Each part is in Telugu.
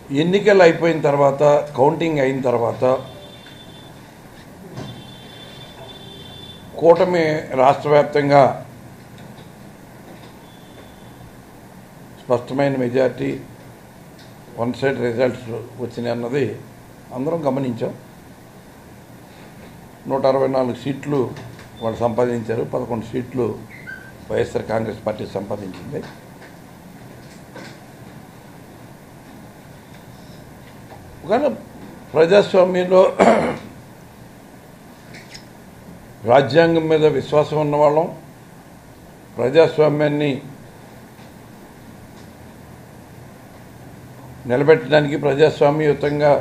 ఎన్నికలు అయిపోయిన తర్వాత కౌంటింగ్ అయిన తర్వాత కూటమి రాష్ట్ర వ్యాప్తంగా స్పష్టమైన మెజార్టీ వన్ సైడ్ రిజల్ట్స్ వచ్చినాయి అన్నది అందరం గమనించాం. 164 సీట్లు వాళ్ళు సంపాదించారు, 11 సీట్లు వైఎస్ఆర్ కాంగ్రెస్ పార్టీ సంపాదించింది. కానీ ప్రజాస్వామ్యంలో రాజ్యాంగం మీద విశ్వాసం ఉన్నవాళ్ళం, ప్రజాస్వామ్యాన్ని నిలబెట్టడానికి, ప్రజాస్వామ్యయుతంగా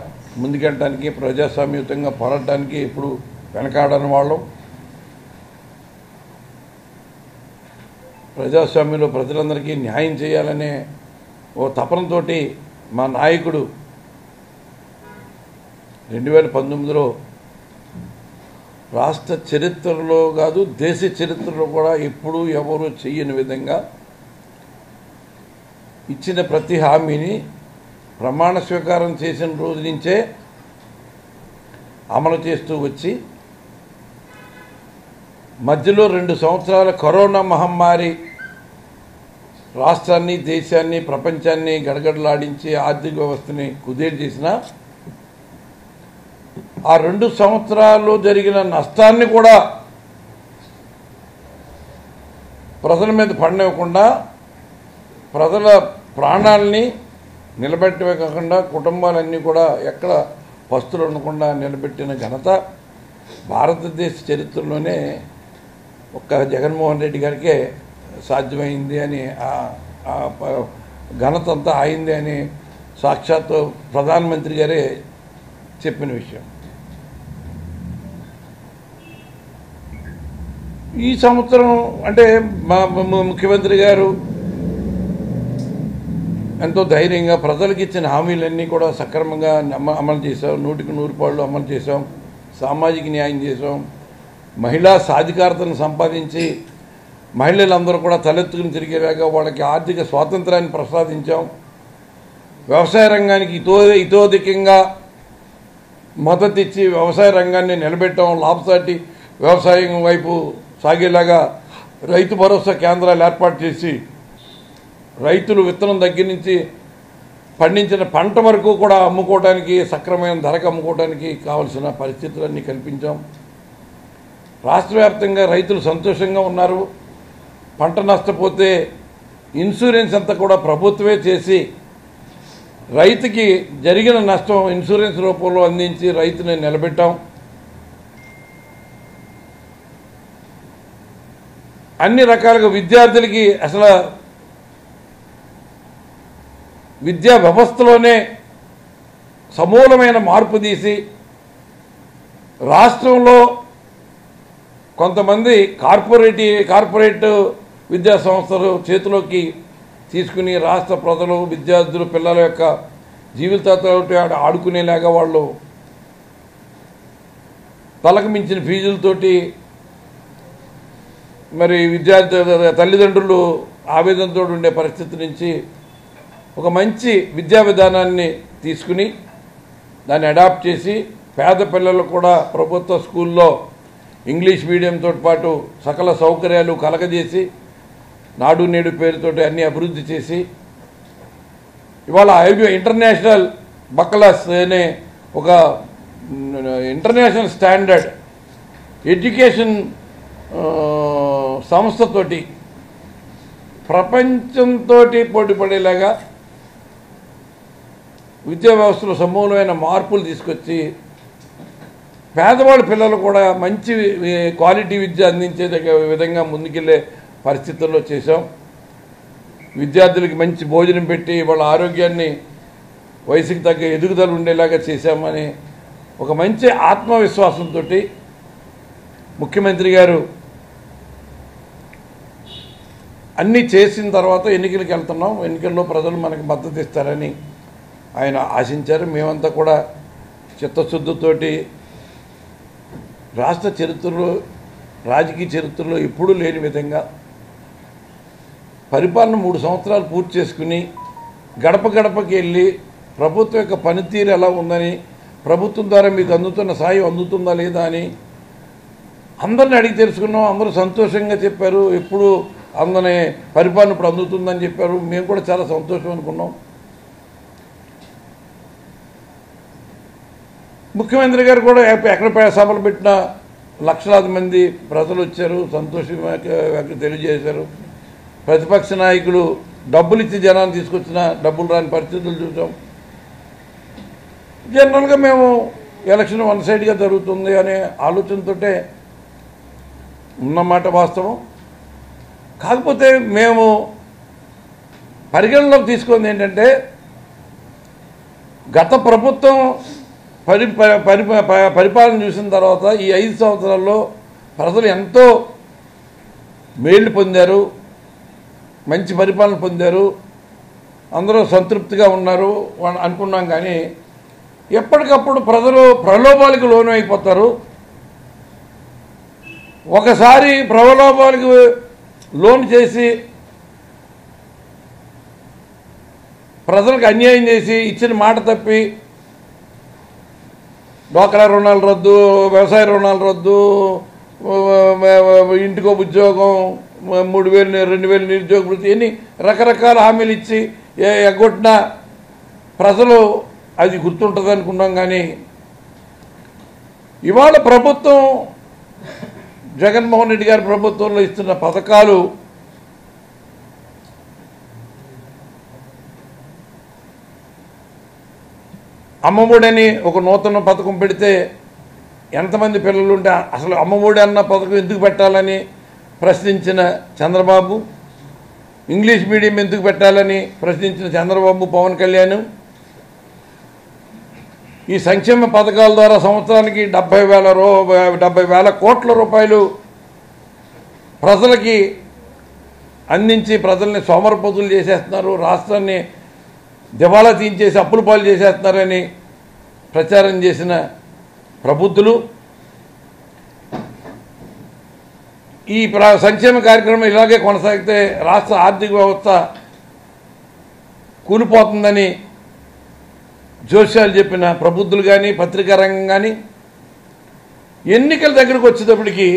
ముందుకెళ్ళడానికి, ప్రజాస్వామ్యయుతంగా పోరాడటానికి ఇప్పుడు వెనకాడని వాళ్ళం. ప్రజాస్వామ్యంలో ప్రజలందరికీ న్యాయం చేయాలనే ఓ తపనతో మా నాయకుడు 2019లో రాష్ట్ర చరిత్రలో కాదు దేశ చరిత్రలో కూడా ఎప్పుడూ ఎవరు చేయని విధంగా ఇచ్చిన ప్రతి హామీని ప్రమాణ స్వీకారం చేసిన రోజు నుంచే అమలు చేస్తూ వచ్చి మధ్యలో 2 సంవత్సరాల కరోనా మహమ్మారి రాష్ట్రాన్ని, దేశాన్ని, ప్రపంచాన్ని గడగడలాడించి ఆర్థిక వ్యవస్థని కుదేలు చేసిన ఆ 2 సంవత్సరాల్లో జరిగిన నష్టాన్ని కూడా ప్రజల మీద పడనివ్వకుండా, ప్రజల ప్రాణాలని నిలబెట్టమే కాకుండా కుటుంబాలన్నీ కూడా ఎక్కడ పస్తులు ఉండకుండా నిలబెట్టిన ఘనత భారతదేశ చరిత్రలోనే ఒక్క జగన్మోహన్ రెడ్డి గారికే సాధ్యమైంది అని, ఘనత అంతా అయింది అని సాక్షాత్తు ప్రధానమంత్రి గారే చెప్పిన విషయం. ఈ సంవత్సరం అంటే మా ముఖ్యమంత్రి గారు ఎంతో ధైర్యంగా ప్రజలకు ఇచ్చిన హామీలన్నీ కూడా సక్రమంగా అమలు చేశాం, 100కి 100 అమలు చేశాం, సామాజిక న్యాయం చేశాం, మహిళా సాధికారతను సంపాదించి మహిళలందరూ కూడా తలెత్తుకుని తిరిగేలాగా వాళ్ళకి ఆర్థిక స్వాతంత్రాన్ని ప్రసాదించాం, వ్యవసాయ రంగానికి ఇతోధికంగా మద్దతు ఇచ్చి వ్యవసాయ రంగాన్ని నిలబెట్టాం, లాభసాటి వ్యవసాయం వైపు సాగేలాగా రైతు భరోసా కేంద్రాలు ఏర్పాటు చేసి రైతులు విత్తనం దగ్గర నుంచి పండించిన పంట వరకు కూడా అమ్ముకోవడానికి, సక్రమైన ధరకు అమ్ముకోవడానికి కావలసిన పరిస్థితులన్నీ కల్పించాం. రాష్ట్ర వ్యాప్తంగా రైతులు సంతోషంగా ఉన్నారు. పంట నష్టపోతే ఇన్సూరెన్స్ అంతా కూడా ప్రభుత్వమే చేసి రైతుకి జరిగిన నష్టం ఇన్సూరెన్స్ రూపంలో అందించి రైతుని నిలబెట్టాం. అన్ని రకాలుగా విద్యార్థులకి అసలు విద్యా వ్యవస్థలోనే సమూలమైన మార్పు తీసి రాష్ట్రంలో కొంతమంది కార్పొరేట్ విద్యా సంస్థలు చేతిలోకి తీసుకుని రాష్ట్ర ప్రజలు, విద్యార్థులు, పిల్లల యొక్క జీవితాలతో ఆడుకునేలాగా వాళ్ళు తలకు మించిన ఫీజులతోటి మరి విద్యార్థి తల్లిదండ్రులు ఆవేదనతో ఉండే పరిస్థితి నుంచి ఒక మంచి విద్యా విధానాన్ని తీసుకుని దాన్ని అడాప్ట్ చేసి పేద పిల్లలు కూడా ప్రభుత్వ స్కూల్లో ఇంగ్లీష్ మీడియంతో పాటు సకల సౌకర్యాలు కలగజేసి నాడు నేడు పేరుతోటి అన్ని అభివృద్ధి చేసి ఇవాళ ఇంటర్నేషనల్ బకలాస్ అనే ఒక ఇంటర్నేషనల్ స్టాండర్డ్ ఎడ్యుకేషన్ సంస్థతోటి ప్రపంచంతో పోటీపడేలాగా విద్యా వ్యవస్థలో సమూలమైన మార్పులు తీసుకొచ్చి పేదవాళ్ళ పిల్లలు కూడా మంచి క్వాలిటీ విద్య అందించే విధంగా ముందుకెళ్ళే పరిస్థితుల్లో చేశాం. విద్యార్థులకి మంచి భోజనం పెట్టి వాళ్ళ ఆరోగ్యాన్ని వయసుకి తగ్గ ఎదుగుదల ఉండేలాగా చేశామని ఒక మంచి ఆత్మవిశ్వాసంతో ముఖ్యమంత్రి గారు అన్నీ చేసిన తర్వాత ఎన్నికలకు వెళ్తున్నాం, ఎన్నికల్లో ప్రజలు మనకు మద్దతు ఇస్తారని ఆయన ఆశించారు. మేమంతా కూడా చిత్తశుద్ధితోటి రాష్ట్ర చరిత్రలో, రాజకీయ చరిత్రలో ఎప్పుడూ లేని విధంగా పరిపాలన 3 సంవత్సరాలు పూర్తి చేసుకుని గడప గడపకి వెళ్ళి ప్రభుత్వం యొక్క పనితీరు ఎలా ఉందని, ప్రభుత్వం ద్వారా మీకు అందుతున్న సాయం అందుతుందా లేదా అని అందరిని అడిగి తెలుసుకున్నాం. అందరూ సంతోషంగా చెప్పారు. ఎప్పుడు అందరి పరిపాలన ఇప్పుడు అందుతుందని చెప్పారు. మేము కూడా చాలా సంతోషం అనుకున్నాం. ముఖ్యమంత్రి గారు కూడా ఎక్కడ సభలు పెట్టినా లక్షలాది మంది ప్రజలు వచ్చారు, సంతోషం తెలియజేశారు. ప్రతిపక్ష నాయకులు డబ్బులు ఇచ్చి జనాన్ని తీసుకొచ్చిన డబ్బులు రాని పరిస్థితులు చూసాం. జనరల్గా మేము ఎలక్షన్ వన్ సైడ్గా జరుగుతుంది అనే ఆలోచనతోటే ఉన్నమాట వాస్తవం. కాకపోతే మేము పరిగణలోకి తీసుకుంది ఏంటంటే, గత ప్రభుత్వం పరిపాలన చూసిన తర్వాత ఈ 5 సంవత్సరాల్లో ప్రజలు ఎంతో మేలు పొందారు, మంచి పరిపాలన పొందారు, అందరూ సంతృప్తిగా ఉన్నారు అనుకున్నాం. కానీ ఎప్పటికప్పుడు ప్రజలు ప్రలోభాలకు లోను అయిపోతారు. ఒకసారి ప్రలోభాలకు లోన్ చేసి ప్రజలకు అన్యాయం చేసి ఇచ్చిన మాట తప్పి డ్వాక్రా రుణాలు రద్దు, వ్యవసాయ రుణాలు రద్దు, ఇంటికో ఉద్యోగం, 3,000 2,000 నిరుద్యోగ వృత్తి, ఎన్ని రకరకాల హామీలు ఇచ్చి ఎగ్గొట్టిన ప్రజలు అది గుర్తుంటుంది అనుకున్నాం. కానీ ఇవాళ ప్రభుత్వం జగన్మోహన్ రెడ్డి గారి ప్రభుత్వంలో ఇస్తున్న పథకాలు అమ్మఒడని ఒక నూతన పథకం పెడితే ఎంతమంది పిల్లలు ఉంటే అసలు అమ్మఒడి అన్న పథకం ఎందుకు పెట్టాలని ప్రశ్నించిన చంద్రబాబు, ఇంగ్లీష్ మీడియం ఎందుకు పెట్టాలని ప్రశ్నించిన చంద్రబాబు, పవన్ కళ్యాణ్ ఈ సంక్షేమ పథకాల ద్వారా సంవత్సరానికి 70,000 కోట్ల రూపాయలు ప్రజలకి అందించి ప్రజల్ని సోమరపోతులు చేసేస్తున్నారు, రాష్ట్రాన్ని దివాలా తీయించేసి అప్పుల పాలు చేసేస్తున్నారని ప్రచారం చేసిన ప్రబుద్ధులు ఈ సంక్షేమ కార్యక్రమం ఇలాగే కొనసాగితే రాష్ట్ర ఆర్థిక వ్యవస్థ కూలిపోతుందని జోస్యాలు చెప్పిన ప్రబుద్ధులు కానీ పత్రికా రంగం కానీ ఎన్నికల దగ్గరకు వచ్చేటప్పటికి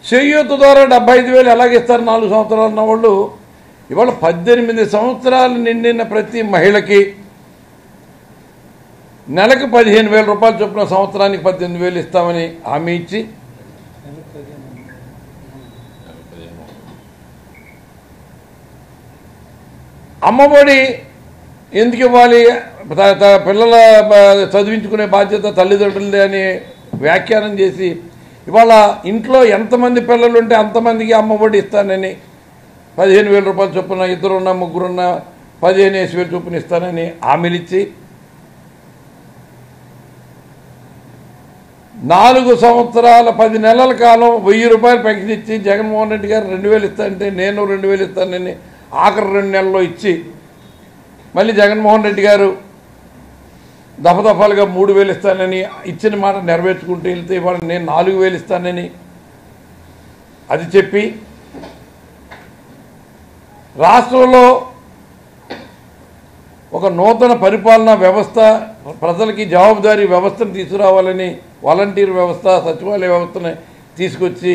చేయూత ద్వారా 75,000 ఎలాగిస్తారు 4 సంవత్సరాలు ఉన్న వాళ్ళు ఇవాళ 18 సంవత్సరాలు నిండిన ప్రతి మహిళకి నెలకు 15,000 రూపాయలు చొప్పున సంవత్సరానికి 18,000 ఇస్తామని హామీ ఇచ్చి అమ్మఒడి ఎందుకు ఇవ్వాలి, పిల్లల చదివించుకునే బాధ్యత తల్లిదండ్రులదే అని వ్యాఖ్యానం చేసి ఇవాళ ఇంట్లో ఎంతమంది పిల్లలు ఉంటే అంతమందికి అమ్మఒడి ఇస్తానని 15,000 రూపాయలు చొప్పున, ఇద్దరున్నా ముగ్గురున్నా 15,000 చొప్పున ఇస్తానని హామీలు ఇచ్చి 4 సంవత్సరాల 10 నెలల కాలం 1,000 రూపాయలు పెన్షన్ ఇచ్చి జగన్మోహన్ రెడ్డి గారు 2,000 ఇస్తానంటే నేను 2,000 ఇస్తానని ఆఖరి 2 నెలల్లో ఇచ్చి మళ్ళీ జగన్మోహన్ రెడ్డి గారు దఫదఫాలుగా 3,000 ఇస్తానని ఇచ్చిన మాట నెరవేర్చుకుంటూ వెళ్తే ఇవాళ నేను 4,000 ఇస్తానని అది చెప్పి రాష్ట్రంలో ఒక నూతన పరిపాలనా వ్యవస్థ, ప్రజలకి జవాబుదారీ వ్యవస్థను తీసుకురావాలని వాలంటీర్ వ్యవస్థ, సచివాలయ వ్యవస్థని తీసుకొచ్చి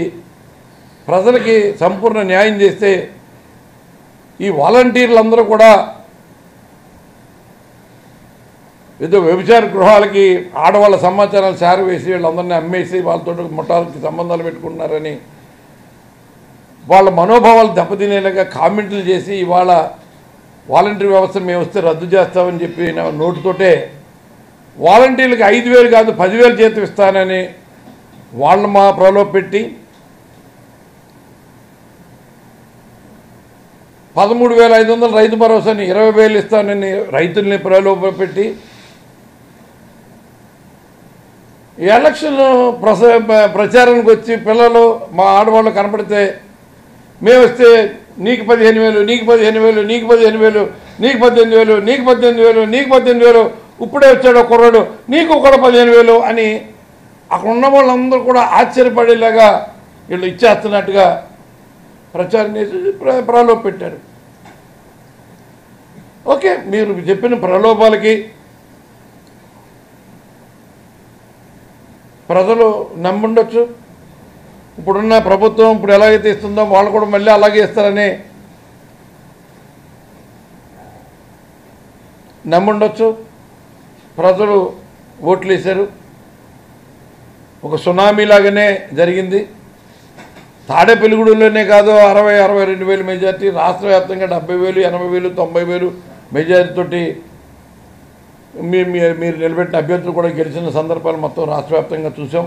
ప్రజలకి సంపూర్ణ న్యాయం చేస్తే ఈ వాలంటీర్లందరూ కూడా ఏదో వ్యభిచార గృహాలకి ఆడవాళ్ళ సమాచారాలు చేరవేసి వీళ్ళందరినీ అమ్మేసి వాళ్ళతో ముఠాలకి సంబంధాలు పెట్టుకుంటున్నారని వాళ్ళ మనోభావాలు దెబ్బతినేలాగా కామెంట్లు చేసి ఇవాళ వాలంటీర్ వ్యవస్థ మేము వస్తే రద్దు చేస్తామని చెప్పి నోటుతోటే వాలంటీర్లకు 5,000 కాదు 10,000 జీతం ఇస్తానని వాళ్ళ మా ప్రలోభ పెట్టి 13,500 రైతు భరోసాని 20,000 ఇస్తానని రైతుల్ని ప్రలోభ పెట్టి ఎలక్షన్ ప్రచారానికి వచ్చి పిల్లలు మా ఆడవాళ్ళు కనపడితే మేము వస్తే నీకు 15,000, నీకు 15,000, నీకు 15,000, నీకు 18,000, నీకు 18,000, నీకు 18,000, ఇప్పుడే వచ్చాడు కుర్రాడు నీకు కూడా 15,000 అని అక్కడ ఉన్న వాళ్ళందరూ కూడా ఆశ్చర్యపడేలాగా వీళ్ళు ఇచ్చేస్తున్నట్టుగా ప్రచారం చేసి ప్రలోభ పెట్టారు. ఓకే, మీరు చెప్పిన ప్రలోభాలకి ప్రజలు నమ్ముండొచ్చు. ఇప్పుడున్న ప్రభుత్వం ఇప్పుడు ఎలాగైతే ఇస్తుందో వాళ్ళు కూడా మళ్ళీ అలాగే ఇస్తారని నమ్ముండొచ్చు. ప్రజలు ఓట్లు వేశారు. ఒక సునామీ లాగానే జరిగింది. తాడేపల్లిగూడెంలోనే కాదు 60-62 మెజార్టీ, రాష్ట్ర వ్యాప్తంగా 70,000, 80,000, 90,000 మెజార్టీతోటి మీరు నిలబెట్టిన అభ్యర్థులు కూడా గెలిచిన సందర్భాలు మొత్తం రాష్ట్ర వ్యాప్తంగా చూసాం.